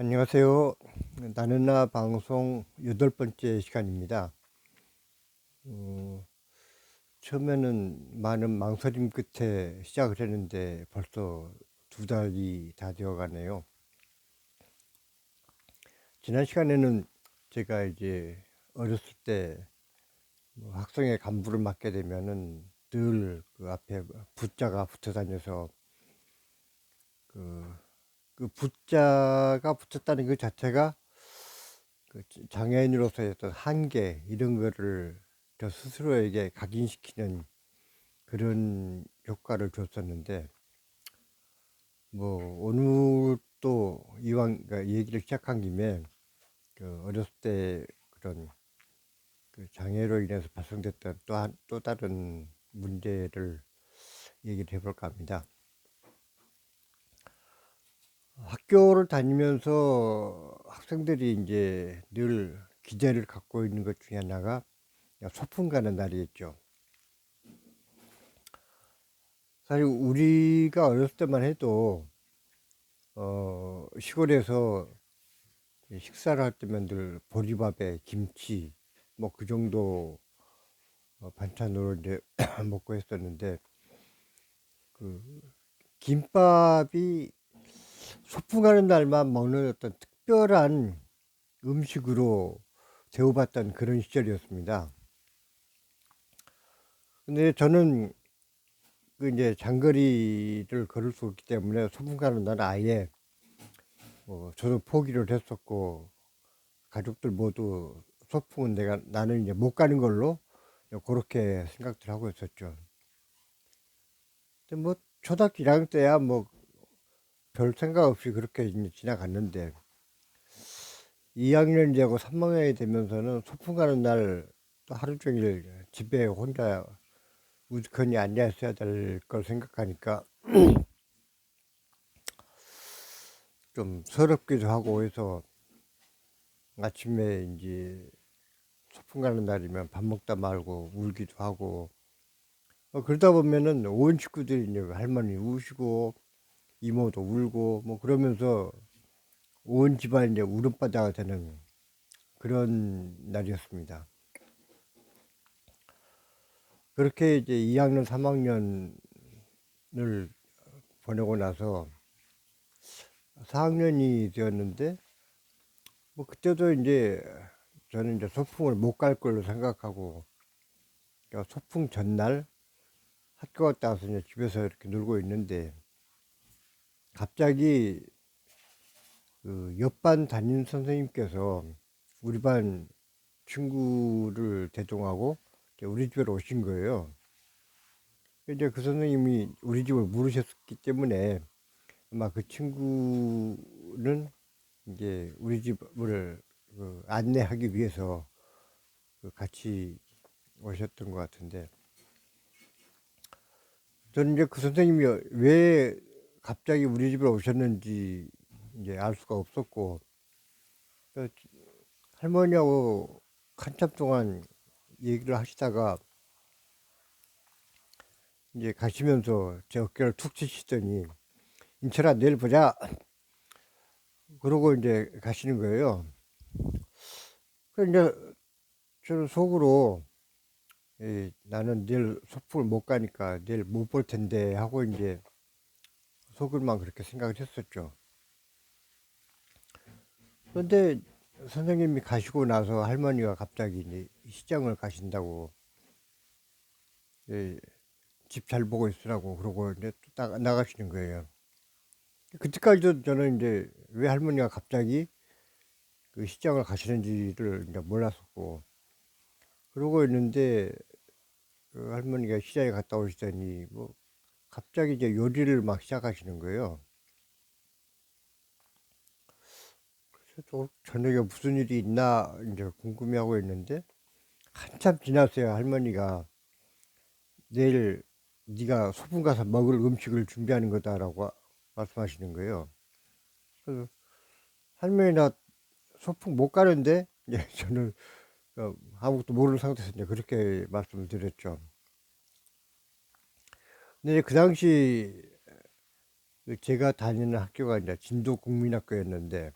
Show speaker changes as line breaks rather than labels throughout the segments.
안녕하세요. 나는 나 방송 8번째 시간입니다. 처음에는 많은 망설임 끝에 시작을 했는데 벌써 2달이 다 되어 가네요. 지난 시간에는 제가 이제 어렸을 때 학생의 간부를 맡게 되면은 늘 그 앞에 붙자가 붙어 다녀서 그, 그 붙자가 붙었다는 그 자체가 그 장애인으로서의 어떤 한계 이런 거를 저 스스로에게 각인시키는 그런 효과를 줬었는데, 뭐 오늘 또 이왕 얘기를 시작한 김에 그 어렸을 때 그런 그 장애로 인해서 발생됐던 또 다른 문제를 얘기를 해볼까 합니다. 학교를 다니면서 학생들이 이제 늘 기대를 갖고 있는 것 중에 하나가 소풍 가는 날이었죠. 사실 우리가 어렸을 때만 해도 시골에서 식사를 할 때면 늘 보리밥에 김치 뭐 그 정도 반찬으로 이제 먹고 했었는데, 그 김밥이 소풍하는 날만 먹는 어떤 특별한 음식으로 대우받던 그런 시절이었습니다. 근데 저는 그 이제 장거리를 걸을 수 없기 때문에 소풍 가는 날은 아예 저도 포기를 했었고, 가족들 모두 소풍은 나는 이제 못 가는 걸로 그렇게 생각들 하고 있었죠. 근데 뭐 초등학교 1학년 때야 뭐 별 생각 없이 그렇게 이제 지나갔는데, 2학년 되고 3학년이 되면서는 소풍 가는 날 또 하루 종일 집에 혼자 우두커니 앉아 있어야 될 걸 생각하니까 좀 서럽기도 하고 해서, 아침에 이제 소풍 가는 날이면 밥 먹다 말고 울기도 하고, 그러다 보면은 온 식구들이 이제 할머니 우시고 이모도 울고 뭐 그러면서 온 집안이 이제 울음바다가 되는 그런 날이었습니다. 그렇게 이제 2학년, 3학년을 보내고 나서 4학년이 되었는데, 뭐 그때도 이제 저는 이제 소풍을 못 갈 걸로 생각하고, 그러니까 소풍 전날 학교 갔다 와서 이제 집에서 이렇게 놀고 있는데, 갑자기 그 옆반 담임 선생님께서 우리 반 친구를 대동하고 이제 우리 집으로 오신 거예요. 이제 그 선생님이 우리 집을 물으셨기 때문에 아마 그 친구는 이제 우리 집을 그 안내하기 위해서 그 같이 오셨던 것 같은데, 저는 이제 그 선생님이 왜 갑자기 우리 집에 오셨는지 이제 알 수가 없었고, 그 할머니하고 한참 동안 얘기를 하시다가 이제 가시면서 제 어깨를 툭 치시더니, 인철아 내일 보자 그러고 이제 가시는 거예요. 그래서 이제 저는 속으로 나는 내일 소풍을 못 가니까 내일 못 볼 텐데 하고 이제 속을만 그렇게 생각을 했었죠. 그런데 선생님이 가시고 나서 할머니가 갑자기 이제 시장을 가신다고, 집 잘 보고 있으라고 그러고 이제 또 나가시는 거예요. 그때까지도 저는 이제 왜 할머니가 갑자기 그 시장을 가시는지를 이제 몰랐었고, 그러고 있는데 그 할머니가 시장에 갔다 오시더니 뭐 갑자기 이제 요리를 막 시작하시는 거예요. 그래서 또 저녁에 무슨 일이 있나 이제 궁금해하고 있는데, 한참 지났어요. 할머니가 내일 네가 소풍 가서 먹을 음식을 준비하는 거다라고 말씀하시는 거예요. 그래서 할머니 나 소풍 못 가는데 이제 저는 아무것도 모르는 상태에서 이제 그렇게 말씀을 드렸죠. 근데 그 당시 제가 다니는 학교가 이제 진도 국민학교였는데,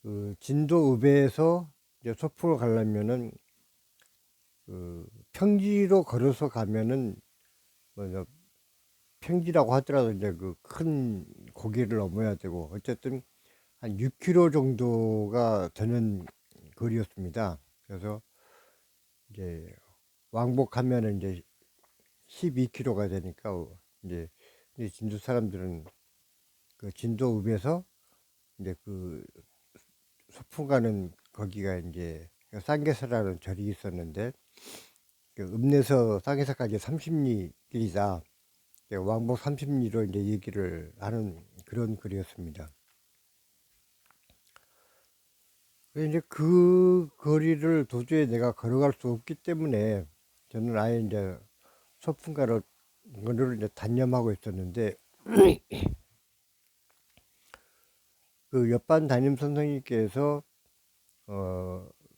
그 진도읍에서 이제 소풍을 가려면은 그 평지로 걸어서 가면은 뭐 평지라고 하더라도 이제 그 큰 고개를 넘어야 되고 어쨌든 한 6km 정도가 되는 거리였습니다. 그래서 이제 왕복하면은 이제 12km가 되니까 이제 진도 사람들은 그 진도읍에서 이제 그 소풍 가는 거기가 이제 쌍계사라는 절이 있었는데 그 읍내에서 쌍계사까지 30리 길이다. 왕복 30리로 이제 얘기를 하는 그런 글이었습니다. 그래서 이제 그 거리를 도저히 내가 걸어갈 수 없기 때문에 저는 아예 이제 소풍가를 거를 이제 단념하고 있었는데 그 옆반 담임 선생님께서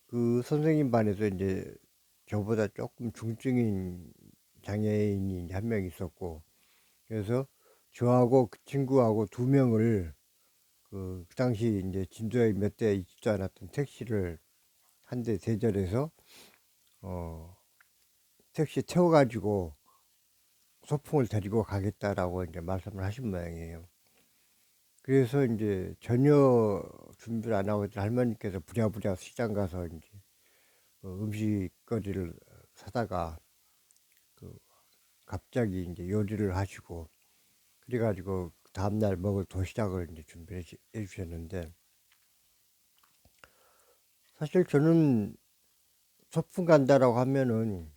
그 선생님 반에서 이제 저보다 조금 중증인 장애인이 한 명 있었고 그래서 저하고 그 친구하고 두 명을 그 당시 이제 진도에 몇 대 있지도 않았던 택시를 한 대 대절해서 어 택시 태워가지고 소풍을 데리고 가겠다라고 이제 말씀을 하신 모양이에요. 그래서 이제 전혀 준비를 안 하고 있던 할머니께서 부랴부랴 시장 가서 이제 음식거리를 사다가 그 갑자기 이제 요리를 하시고 그래가지고 다음날 먹을 도시락을 이제 준비해 주셨는데 사실 저는 소풍 간다라고 하면은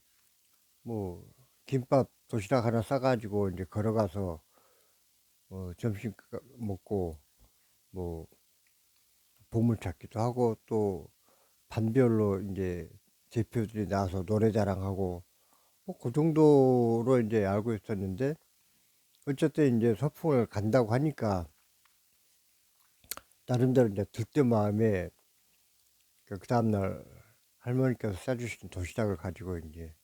뭐 김밥 도시락 하나 싸가지고 이제 걸어가서 점심 먹고 뭐 보물찾기도 하고 또 반별로 이제 대표들이 나와서 노래자랑하고 뭐 그 정도로 이제 알고 있었는데 어쨌든 이제 소풍을 간다고 하니까 나름대로 이제 들뜬 마음에 그 다음날 할머니께서 싸주신 도시락을 가지고 이제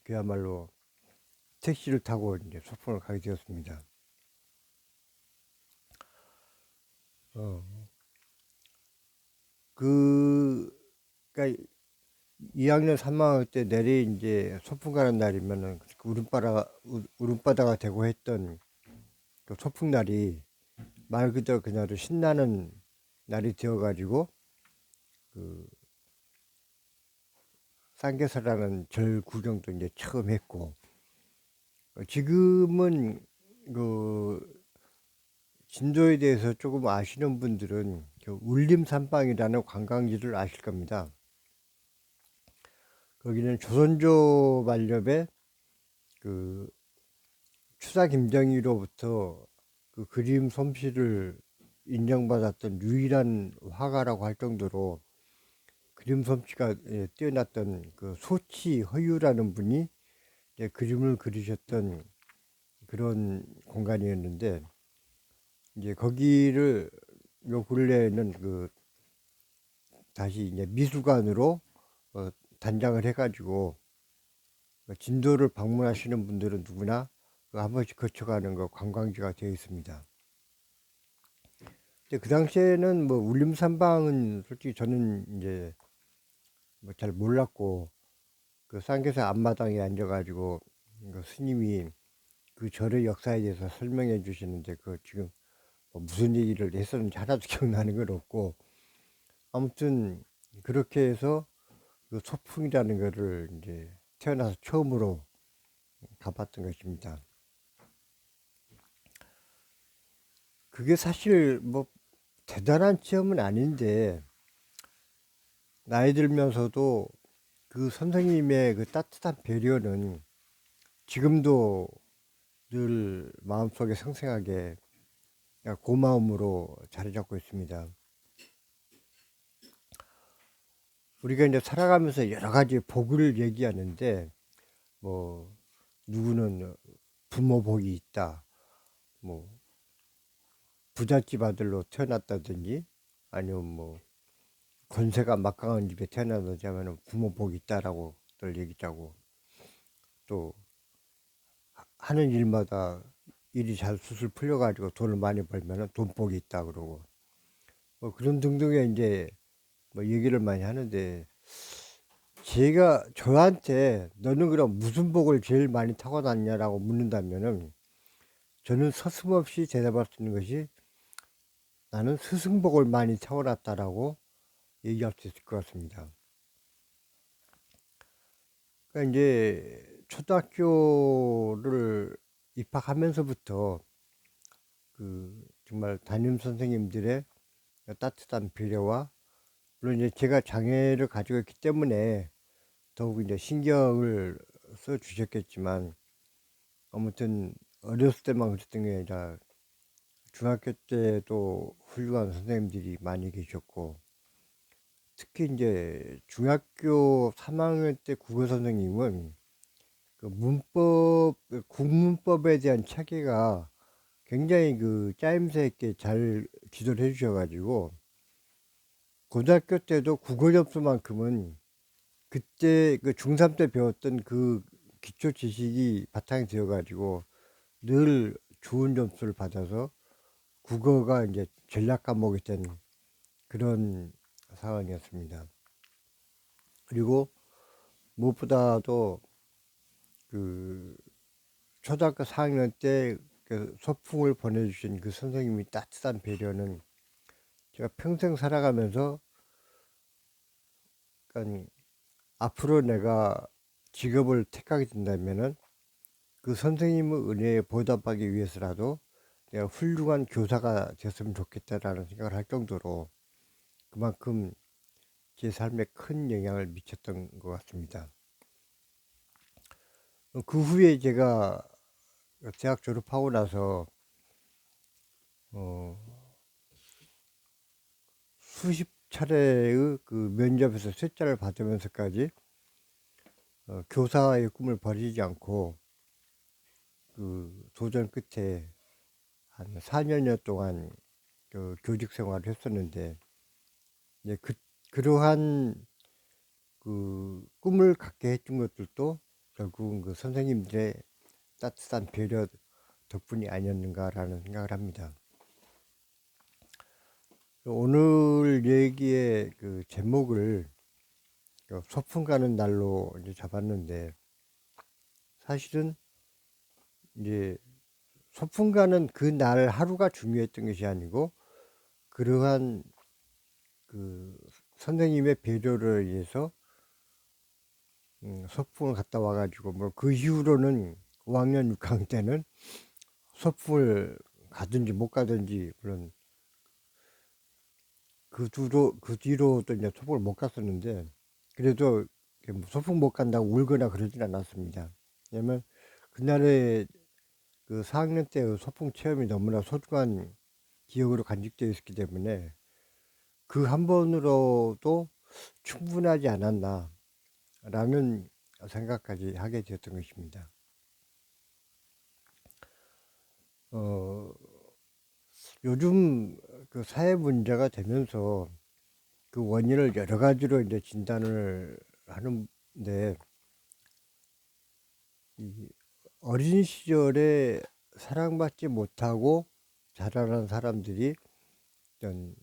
그야말로 택시를 타고 이제 소풍을 가게 되었습니다. 어, 그, 그니까 2학년 3학년 때 내리 이제 소풍 가는 날이면은 울음바다가 되고 했던 그 소풍 날이 말 그대로 그날은 신나는 날이 되어가지고 그 쌍계사라는 절 구경도 이제 처음 했고 지금은 그 진도에 대해서 조금 아시는 분들은 그 울림산방이라는 관광지를 아실 겁니다. 거기는 조선조 만렵에 그 추사 김정희로부터 그 그림 솜씨를 인정받았던 유일한 화가라고 할 정도로 그림 솜씨가 뛰어났던 그 소치 허유라는 분이 그림을 그리셨던 그런 공간이었는데 이제 거기를 요 근래에는 그 다시 이제 미술관으로 단장을 해가지고 진도를 방문하시는 분들은 누구나 한 번씩 거쳐가는 거 관광지가 되어 있습니다. 근데 그 당시에는 뭐 울림산방은 솔직히 저는 이제 뭐 잘 몰랐고 그 쌍계사 앞마당에 앉아가지고 그 스님이 그 절의 역사에 대해서 설명해 주시는데 그 지금 뭐 무슨 얘기를 했었는지 하나도 기억나는 건 없고 아무튼 그렇게 해서 그 소풍이라는 거를 이제 태어나서 처음으로 가봤던 것입니다. 그게 사실 뭐 대단한 체험은 아닌데 나이 들면서도 그 선생님의 그 따뜻한 배려는 지금도 늘 마음속에 생생하게 고마움으로 자리 잡고 있습니다. 우리가 이제 살아가면서 여러 가지 복을 얘기하는데 뭐 누구는 부모 복이 있다, 뭐 부잣집 아들로 태어났다든지 아니면 뭐 권세가 막강한 집에 태어났다든지 하면 부모 복이 있다라고들 얘기하고 또 하는 일마다 일이 잘 수술 풀려가지고 돈을 많이 벌면 돈 복이 있다 그러고 뭐 그런 등등의 이제 뭐 얘기를 많이 하는데, 저한테 너는 그럼 무슨 복을 제일 많이 타고났냐라고 묻는다면은, 저는 서슴없이 대답할 수 있는 것이 나는 스승복을 많이 타고났다라고 얘기할 수 있을 것 같습니다. 그러니까 이제 초등학교를 입학하면서부터 정말 담임 선생님들의 따뜻한 배려와, 물론 이제 제가 장애를 가지고 있기 때문에 더욱 이제 신경을 써 주셨겠지만, 아무튼 어렸을 때만 그랬던 게 아니라 중학교 때도 훌륭한 선생님들이 많이 계셨고, 특히 이제 중학교 3학년 때 국어 선생님은 국문법에 대한 체계가 굉장히 짜임새 있게 잘 지도를 해 주셔가지고, 고등학교 때도 국어 점수만큼은 그때 중3 때 배웠던 기초 지식이 바탕이 되어가지고 늘 좋은 점수를 받아서 국어가 이제 전략 과목이 된 그런 상황이었습니다. 그리고 무엇보다도 그 초등학교 4학년 때 소풍을 보내주신 그 선생님이 따뜻한 배려는 제가 평생 살아가면서, 그러니까 앞으로 내가 직업을 택하게 된다면은 그 선생님의 은혜에 보답하기 위해서라도 내가 훌륭한 교사가 됐으면 좋겠다라는 생각을 할 정도로 그만큼 제 삶에 큰 영향을 미쳤던 것 같습니다. 그 후에 제가 대학 졸업하고 나서 어, 수십 차례의 면접에서 쇠자를 받으면서까지 교사의 꿈을 버리지 않고 도전 끝에 한 4년여 동안 교직 생활을 했었는데, 이제 그러한 꿈을 갖게 했던 것들도 결국은 선생님들의 따뜻한 배려 덕분이 아니었는가라는 생각을 합니다. 오늘 얘기의 제목을 소풍 가는 날로 이제 잡았는데, 사실은 이제 소풍 가는 그 날 하루가 중요했던 것이 아니고, 그러한 선생님의 배려를 위해서 소풍을 갔다 와가지고, 뭐 그 이후로는 5학년 6학년 때는 소풍을 가든지 못 가든지, 물론 그 뒤로 또 이제 소풍을 못 갔었는데, 그래도 뭐 소풍 못 간다고 울거나 그러진 않았습니다. 왜냐면 그날의 4학년 때의 소풍 체험이 너무나 소중한 기억으로 간직되어 있었기 때문에 그 한 번으로도 충분하지 않았나 라는 생각까지 하게 되었던 것입니다. 요즘 사회 문제가 되면서 그 원인을 여러 가지로 이제 진단을 하는데, 이 어린 시절에 사랑받지 못하고 자라난 사람들이 어떤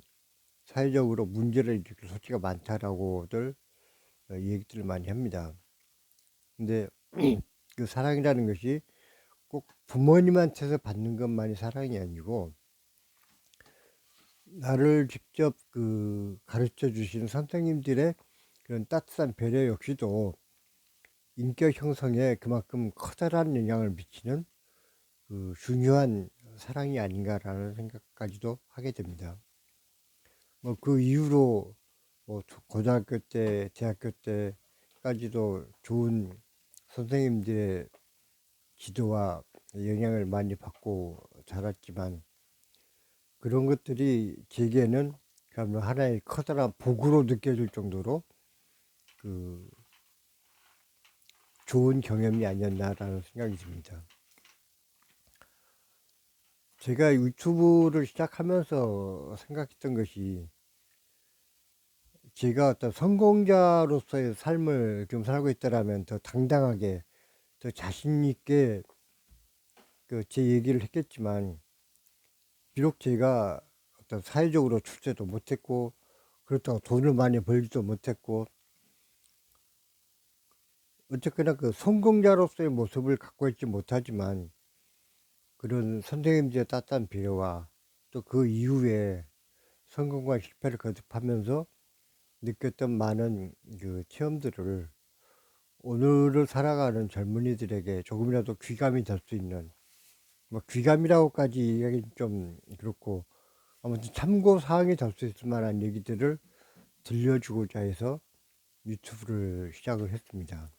사회적으로 문제를 일으킬 소지가 많다라고들 얘기들을 많이 합니다. 근데 그 사랑이라는 것이 꼭 부모님한테서 받는 것만이 사랑이 아니고, 나를 직접 가르쳐 주시는 선생님들의 그런 따뜻한 배려 역시도 인격 형성에 그만큼 커다란 영향을 미치는 중요한 사랑이 아닌가라는 생각까지도 하게 됩니다. 뭐 그 이후로 뭐 고등학교 때, 대학교 때까지도 좋은 선생님들의 지도와 영향을 많이 받고 자랐지만, 그런 것들이 제게는 그야말로 하나의 커다란 복으로 느껴질 정도로 그 좋은 경험이 아니었나라는 생각이 듭니다. 제가 유튜브를 시작하면서 생각했던 것이, 제가 어떤 성공자로서의 삶을 좀 살고 있다라면 더 당당하게, 더 자신 있게 제 얘기를 했겠지만, 비록 제가 어떤 사회적으로 출세도 못했고, 그렇다고 돈을 많이 벌지도 못했고, 어쨌거나 그 성공자로서의 모습을 갖고 있지 못하지만, 그런 선생님들의 따뜻한 배려와 또 그 이후에 성공과 실패를 거듭하면서 느꼈던 많은 그 체험들을 오늘을 살아가는 젊은이들에게 조금이라도 귀감이 될 수 있는, 뭐 귀감이라고까지 얘기하기는 좀 그렇고, 아무튼 참고 사항이 될 수 있을 만한 얘기들을 들려주고자 해서 유튜브를 시작을 했습니다.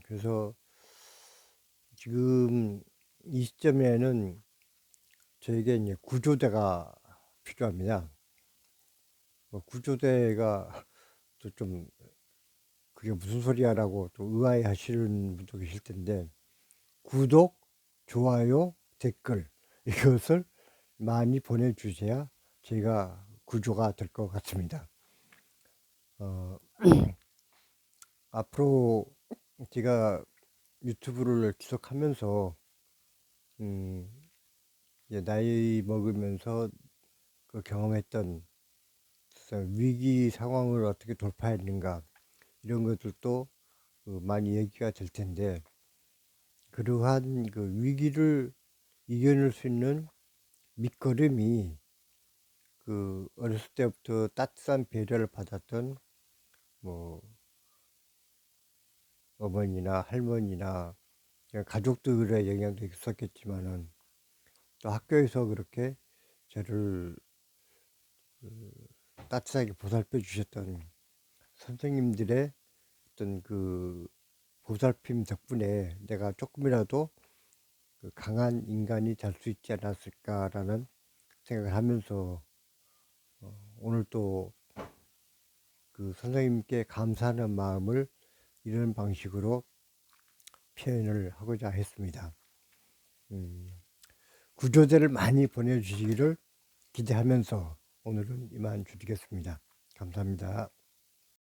그래서 지금 이 시점에는 저에게 이제 구조대가 필요합니다. 구조대가 또 좀 그게 무슨 소리야라고 또 의아해 하시는 분도 계실 텐데, 구독, 좋아요, 댓글 이것을 많이 보내주셔야 제가 구조가 될 것 같습니다. 앞으로 제가 유튜브를 지속하면서 이제 나이 먹으면서 그 경험했던 위기 상황을 어떻게 돌파했는가 이런 것들도 많이 얘기가 될 텐데, 그러한 그 위기를 이겨낼 수 있는 밑거름이 그 어렸을 때부터 따뜻한 배려를 받았던 뭐 어머니나 할머니나 가족들의 영향도 있었겠지만은, 또 학교에서 그렇게 저를 따뜻하게 보살펴 주셨던 선생님들의 어떤 그 보살핌 덕분에 내가 조금이라도 그 강한 인간이 될 수 있지 않았을까라는 생각을 하면서 오늘 또 그 선생님께 감사하는 마음을 이런 방식으로 표현을 하고자 했습니다. 구조대를 많이 보내주시기를 기대하면서 오늘은 이만 줄이겠습니다. 감사합니다.